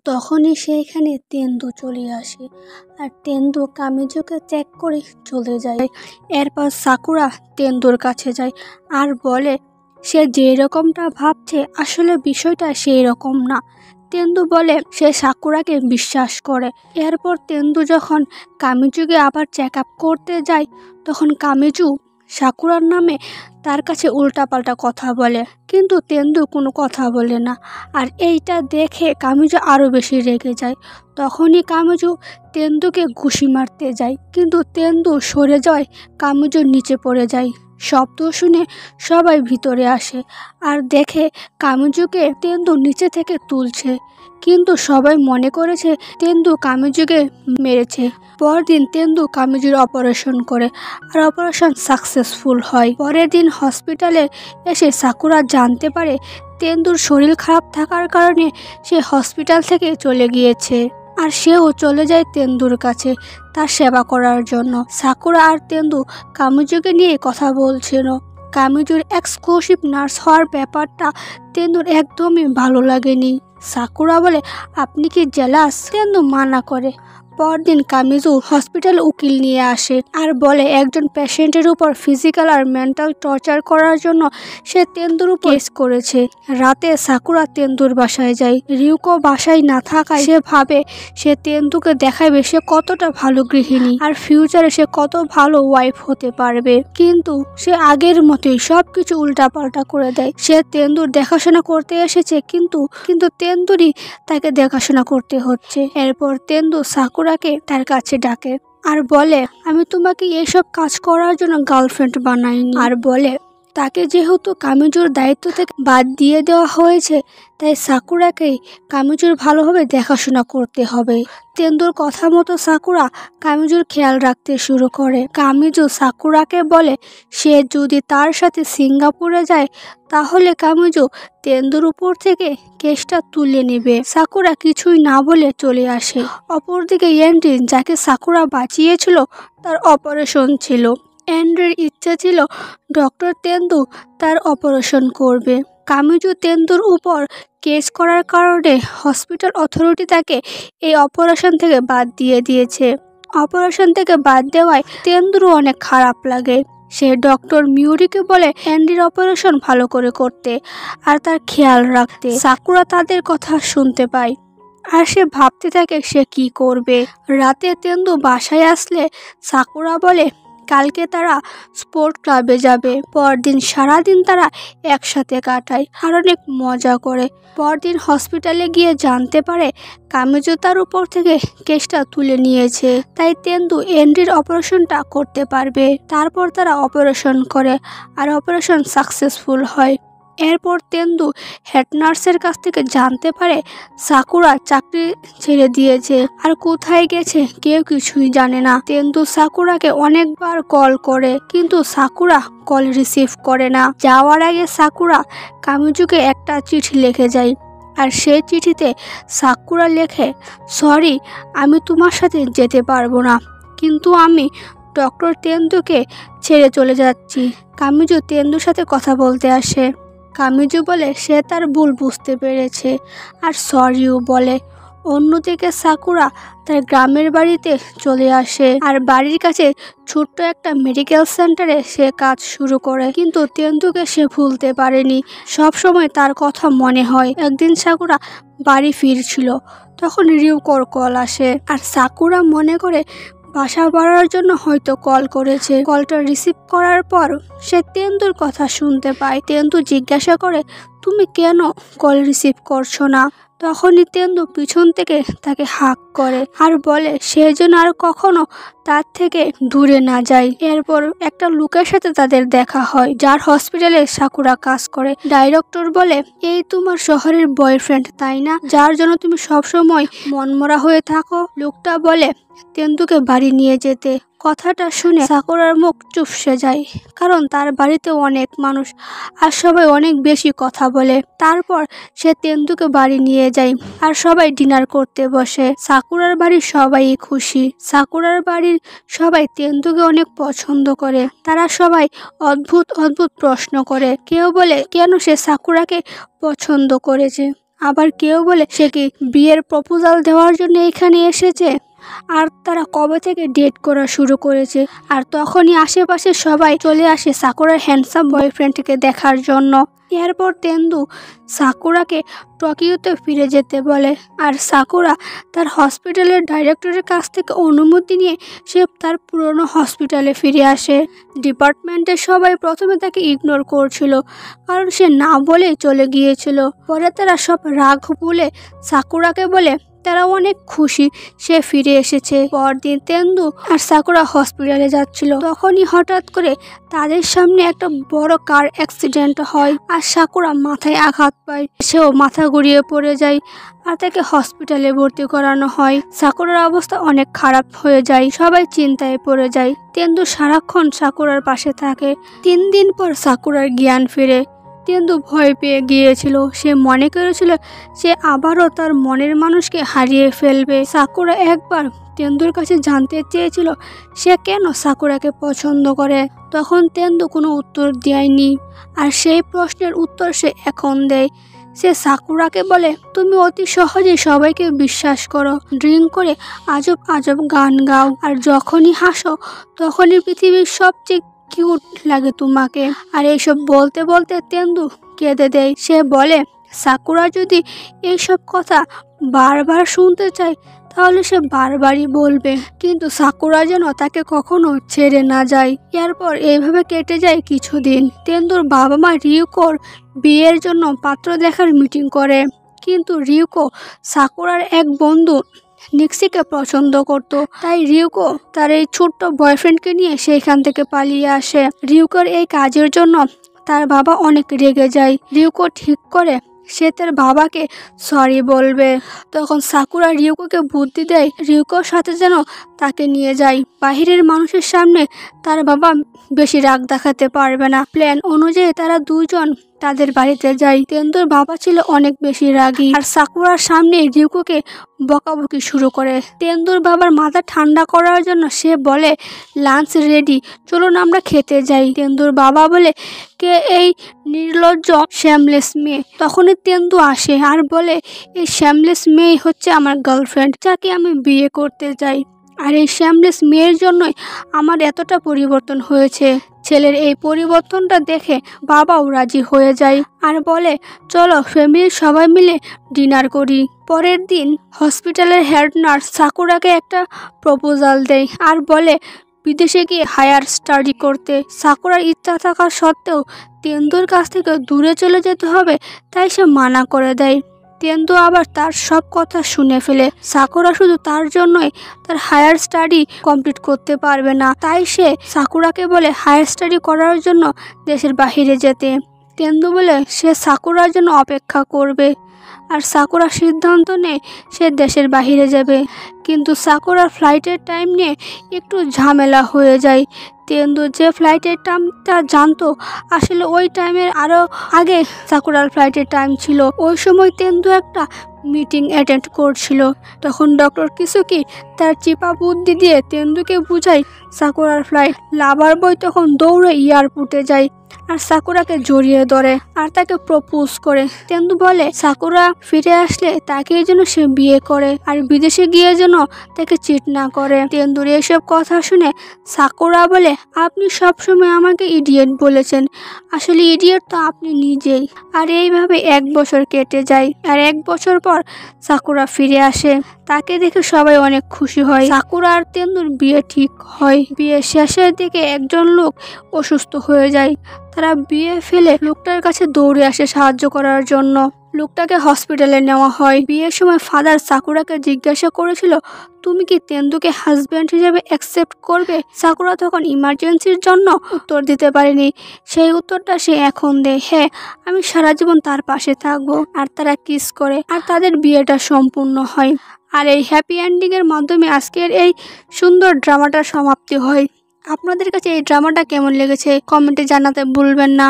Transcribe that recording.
তখনই সেইখানে তেন্দু চলে আসে আর তেন্দু কামিজুকে চেক করে চলে যায়। এরপর সাকুরা তেন্দুর কাছে যায় আর বলে সে যেই রকমটা ভাবছে আসলে বিষয়টা সেই রকম না। তেন্দু বলে সে সাকুরাকে বিশ্বাস করে। এরপর তেন্দু যখন কামিজুকে আবার চেক আপ করতে যায় তখন কামিজু সাকুরার নামে তার কাছে উল্টাপাল্টা কথা বলে, কিন্তু তেন্দু কোনো কথা বলে না। আর এইটা দেখে কামিজু আরও বেশি রেগে যায়। তখনই কামিজু তেন্দুকে ঘুষি মারতে যায়, কিন্তু তেন্দু সরে যায়, কামিজু নিচে পড়ে যায়। শব্দ শুনে সবাই ভিতরে আসে আর দেখে কামিজুকে তেন্দু নিচে থেকে তুলছে, কিন্তু সবাই মনে করেছে তেন্দু কামিজুকে মেরেছে। পরদিন তেন্দু কামিজুর অপারেশন করে আর অপারেশন সাকসেসফুল হয়। পরের দিন হসপিটালে এসে সাকুরা জানতে পারে তেন্দুর শরীর খারাপ থাকার কারণে সে হসপিটাল থেকে চলে গিয়েছে আর সেও চলে যায় তেন্দুর কাছে তার সেবা করার জন্য। সাকুরা আর তেন্দু কামিজুকে নিয়ে কথা বলছিল। কামিজুর এক্সক্লুসিভ নার্স হওয়ার ব্যাপারটা তেন্দুর একদমই ভালো লাগেনি। সাকুরা বলে আপনি কি জেলাস? তেন্দু মানা করে। পরদিন কামিজু হসপিটালে উকিল নিয়ে আসে আর বলে একজন পেশেন্টের উপর ফিজিক্যাল আর মেন্টাল টর্চার করার জন্য সে তেন্দুর উপর কেস করেছে। রাতে সাকুরা তেন্দুর বাসায় যায়। রিউকো বাসায় না থাকায় সে ভাবে সে তেন্দুকে দেখাবে সে কতটা ভালো গৃহিণী আর ফিউচারে সে কত ভালো ওয়াইফ হতে পারবে, কিন্তু সে আগের মতোই সবকিছু উল্টাপাল্টা করে দেয়। সে তেন্দুর দেখাশোনা করতে এসেছে, কিন্তু তেন্দুরই তাকে দেখাশোনা করতে হচ্ছে। এরপর তেন্দু সাকুরাকে তার কাছে ডাকে আর বলে আমি তোমাকে এইসব কাজ করার জন্য গার্লফ্রেন্ড বানাইনি। আর বলে তাকে যেহেতু কামিজুর দায়িত্ব থেকে বাদ দিয়ে দেওয়া হয়েছে তাই সাকুরাকেই কামিজুর ভালোভাবে দেখাশোনা করতে হবে। তেন্দুর কথা মতো সাকুরা কামিজুর খেয়াল রাখতে শুরু করে। কামিজু সাকুরাকে বলে সে যদি তার সাথে সিঙ্গাপুরে যায় তাহলে কামিজু তেন্দুর উপর থেকে কেসটা তুলে নেবে। সাকুরা কিছুই না বলে চলে আসে। অপরদিকে এন্ড্রিন, যাকে সাকুরা বাঁচিয়েছিল, তার অপারেশন ছিল। এন্ড্রির ইচ্ছা ছিল ডক্টর তেন্দু তার অপারেশন করবে। কামিজু তেন্দুর উপর কেস করার কারণে হসপিটাল অথরিটি তাকে এই অপারেশন থেকে বাদ দিয়ে দিয়েছে। অপারেশন থেকে বাদ দেওয়ায় তেন্দুরও অনেক খারাপ লাগে। সে ডক্টর মিউরিকে বলে এন্ডির অপারেশন ভালো করে করতে আর তার খেয়াল রাখতে। সাকুরা তাদের কথা শুনতে পায় আর সে ভাবতে থাকে সে কি করবে। রাতে তেন্দু বাসায় আসলে সাকুরা বলে কালকে তারা স্পোর্ট ক্লাবে যাবে। পরদিন সারাদিন তারা একসাথে কাটায় আর অনেক মজা করে। পরদিন হসপিটালে গিয়ে জানতে পারে কামিজু তার উপর থেকে কেসটা তুলে নিয়েছে, তাই তেন্দু এন্ডির অপারেশনটা করতে পারবে। তারপর তারা অপারেশন করে আর অপারেশন সাকসেসফুল হয়। এরপর তেন্দু হেড নার্সের কাছ থেকে জানতে পারে সাকুরা চাকরি ছেড়ে দিয়েছে আর কোথায় গেছে কেউ কিছুই জানে না। তেন্দু সাকুরাকে অনেকবার কল করে, কিন্তু সাকুরা কল রিসিভ করে না। যাওয়ার আগে সাকুরা কামিজুকে একটা চিঠি লিখে যায় আর সেই চিঠিতে সাকুরা লেখে সরি, আমি তোমার সাথে যেতে পারবো না, কিন্তু আমি ডক্টর তেন্দুকে ছেড়ে চলে যাচ্ছি। কামিজু তেন্দুর সাথে কথা বলতে আসে। কামিজু বলে সে তার ভুল বুঝতে পেরেছে আর সরিও বলে। অন্যদিকে সাকুরা তার গ্রামের বাড়িতে চলে আসে আর বাড়ির কাছে ছোট্ট একটা মেডিকেল সেন্টারে সে কাজ শুরু করে, কিন্তু তেন্দুকে সে ভুলতে পারেনি। সব সময় তার কথা মনে হয়। একদিন সাকুরা বাড়ি ফিরছিল, তখন রিউকোর কল আসে আর সাকুরা মনে করে বাসা বাড়ার জন্য হয়তো কল করেছে। কলটা রিসিভ করার পর সে তেন্দুর কথা শুনতে পায়। তেন্দু জিজ্ঞাসা করে তুমি কেন কল রিসিভ করছো না? তখনই তেন্দু পিছন থেকে তাকে হাঁক করে আর বলে সে যেন আর কখনো তার থেকে দূরে না যায়। এরপর একটা লোকের সাথে তাদের দেখা হয় যার হসপিটালে সাকুরা কাজ করে। ডাইরেক্টর বলে এই তোমার শহরের বয়ফ্রেন্ড তাই না, যার জন্য তুমি সবসময় মনমরা হয়ে থাকো? লোকটা বলে তেন্দুকে বাড়ি নিয়ে যেতে। কথাটা শুনে সাকুরার মুখ চুপসে যায়, কারণ তার বাড়িতে অনেক মানুষ আর সবাই অনেক বেশি কথা বলে। তারপর সে তেন্দুকে বাড়ি নিয়ে যায় আর সবাই ডিনার করতে বসে। সাকুরার বাড়ির সবাই খুশি। সাকুরার বাড়ির সবাই তেন্দুকে অনেক পছন্দ করে। তারা সবাই অদ্ভুত অদ্ভুত প্রশ্ন করে। কেউ বলে কেন সে সাকুরাকে পছন্দ করেছে, আবার কেউ বলে সে কি বিয়ের প্রপোজাল দেওয়ার জন্য এখানে এসেছে। আর তারা কবে থেকে ডেট করা শুরু করেছে। আর তখনই আশেপাশে সবাই চলে আসে সাকুরার হ্যান্ডসাম বয়ফ্রেন্ডকে দেখার জন্য। এরপর তেন্দু সাকুরাকে টোকিওতে ফিরে যেতে বলে। আর সাকুরা তার হসপিটালের ডাইরেক্টরের কাছ থেকে অনুমতি নিয়ে সে তার পুরনো হসপিটালে ফিরে আসে। ডিপার্টমেন্টের সবাই প্রথমে তাকে ইগনোর করছিল, কারণ সে না বলেই চলে গিয়েছিল। পরে তারা সব রাগ ভুলে সাকুরাকে বলে তারা অনেক খুশি সে ফিরে এসেছে। পরদিন তেন্দু আর সাকুরা হসপিটালে যাচ্ছিল, তখনই হঠাৎ করে তাদের সামনে একটা বড় কার অ্যাক্সিডেন্ট হয়। আর সাকুরা মাথায় আঘাত পায়, সেও মাথা ঘুরিয়ে পড়ে যায় আর তাকে হসপিটালে ভর্তি করানো হয়। সাকুরার অবস্থা অনেক খারাপ হয়ে যায়, সবাই চিন্তায় পড়ে যায়। তেন্দু সারাক্ষণ সাকুরার পাশে থাকে। 3 দিন পর সাকুরার জ্ঞান ফিরে। তেন্দু ভয় পেয়ে গিয়েছিল, সে মনে করেছিল সে আবারও তার মনের মানুষকে হারিয়ে ফেলবে। সাকুরা একবার তেন্দুর কাছে জানতে চেয়েছিল সে কেন সাকুরাকে পছন্দ করে। তখন তেন্দু কোনো উত্তর দেয়নি, আর সেই প্রশ্নের উত্তর সে এখন দেয়। সে সাকুরাকে বলে, তুমি অতি সহজে সবাইকে বিশ্বাস করো, ড্রিঙ্ক করে আজব আজব গান গাও, আর যখনই হাসো তখনই পৃথিবীর সবচেয়ে কিউট লাগে তোমাকে। আর এইসব বলতে বলতে তেন্দু কেঁদে দেয়। সে বলে সাকুরা যদি এইসব কথা বারবার শুনতে চায় তাহলে সে বারবারই বলবে, কিন্তু সাকুরা যেন তাকে কখনো ছেড়ে না যায়। এরপর এইভাবে কেটে যায় কিছুদিন। তেন্দুর বাবা মা রিউকোর বিয়ের জন্য পাত্র দেখার মিটিং করে, কিন্তু রিউকো সাকুরার এক বন্ধু নিক্সিকে পছন্দ করত। তাই রিউকো তার এই ছোট্ট বয়ফ্রেন্ডকে নিয়ে সেইখান থেকে পালিয়ে আসে। রিউকোর এই কাজের জন্য তার বাবা অনেক রেগে যায়। রিউকো ঠিক করে সে তার বাবাকে সরি বলবে। তখন সাকুরা রিউকোকে বুদ্ধি দেয় রিউকোর সাথে যেন তাকে নিয়ে যায়। বাহিরের মানুষের সামনে তার বাবা বেশি রাগ দেখাতে পারবে না। প্ল্যান অনুযায়ী তারা দুজন তাদের বাড়িতে যায়। তেন্দুর বাবা ছিল অনেক বেশি রাগী, আর সাকুরার সামনে রিউকোকে বকাবকি শুরু করে। তেন্দুর বাবার মাথা ঠান্ডা করার জন্য সে বলে লাঞ্চ রেডি, চলুন আমরা খেতে যাই। তেন্দুর বাবা বলে, কে এই নির্লজ্জ শ্যামলেস মেয়ে? তখনই তেন্দু আসে আর বলে, এই শ্যামলেস মেয়ে হচ্ছে আমার গার্লফ্রেন্ড, যাকে আমি বিয়ে করতে চাই। আর এই শ্যামলেস মেয়ের জন্যই আমার এতটা পরিবর্তন হয়েছে। ছেলের এই পরিবর্তনটা দেখে বাবাও রাজি হয়ে যায় আর বলে চলো ফ্যামিলির সবাই মিলে ডিনার করি। পরের দিন হসপিটালের হেড নার্স সাকুরাকে একটা প্রপোজাল দেয় আর বলে বিদেশে গিয়ে হায়ার স্টাডি করতে। সাকুরার ইচ্ছা থাকা সত্ত্বেও তেন্দুর কাছ থেকে দূরে চলে যেতে হবে, তাই সে মানা করে দেয়। তেন্দু আবার তার সব কথা শুনে ফেলে। সাকুরা শুধু তার জন্যই তার হায়ার স্টাডি কমপ্লিট করতে পারবে না, তাই সে সাকুরাকে বলে হায়ার স্টাডি করার জন্য দেশের বাহিরে যেতে। তেন্দু বলে সে সাকুরার জন্য অপেক্ষা করবে, আর সাকুরা সিদ্ধান্ত নেয় সে দেশের বাহিরে যাবে। কিন্তু সাকুরার ফ্লাইটের টাইম নিয়ে একটু ঝামেলা হয়ে যায়। তেন্দু যে ফ্লাইটের টাইমটা জানতো, আসলে ওই টাইমের আরও আগে সাকুরার ফ্লাইটের টাইম ছিল। ওই সময় তেন্দু একটা মিটিং অ্যাটেন্ড করছিল। তখন ডক্টর কিসুকি তার চিপা বুদ্ধি দিয়ে তেন্দুকে বুঝায় সাকুরার ফ্লাইট। লাভার বয় তখন দৌড়ে এয়ারপোর্টে যায় আর সাকুরাকে জড়িয়ে ধরে আর তাকে প্রপোজ করে। তেন্দু বলে সাকুরা ফিরে আসলে তাকে যেন সে বিয়ে করে, আর বিদেশে গিয়ে যেন তাকে চিট না করে। তেন্দুর এসব কথা শুনে সাকুরা বলে, আপনি সবসময় আমাকে ইডিয়েট বলেছেন, আসলে ইডিয়েট তো আপনি নিজেই। আর এইভাবে 1 বছর কেটে যায়। আর 1 বছর পর সাকুরা ফিরে আসে, তাকে দেখে সবাই অনেক খুশি হয়। সাকুরা আর তেন্দুর বিয়ে ঠিক হয়। বিয়ে শেষের দিকে একজন লোক অসুস্থ হয়ে যায়। তারা বিয়ে ফেলে লোকটার কাছে দৌড়ে আসে সাহায্য করার জন্য। লোকটাকে হসপিটালে নেওয়া হয়। বিয়ের সময় ফাদার সাকুরাকে জিজ্ঞাসা করেছিল তুমি কি তেন্দুকে হাজব্যান্ড হিসেবে অ্যাকসেপ্ট করবে। সাকুরা তখন ইমার্জেন্সির জন্য উত্তর দিতে পারেনি। সেই উত্তরটা সে এখন দেয়, হ্যাঁ আমি সারা জীবন তার পাশে থাকবো। আর তারা কিস করে আর তাদের বিয়েটা সম্পূর্ণ হয়। আর এই হ্যাপি এন্ডিংয়ের মাধ্যমে আজকের এই সুন্দর ড্রামাটার সমাপ্তি হয়। আপনাদের কাছে এই ড্রামাটা কেমন লেগেছে কমেন্টে জানাতে ভুলবেন না।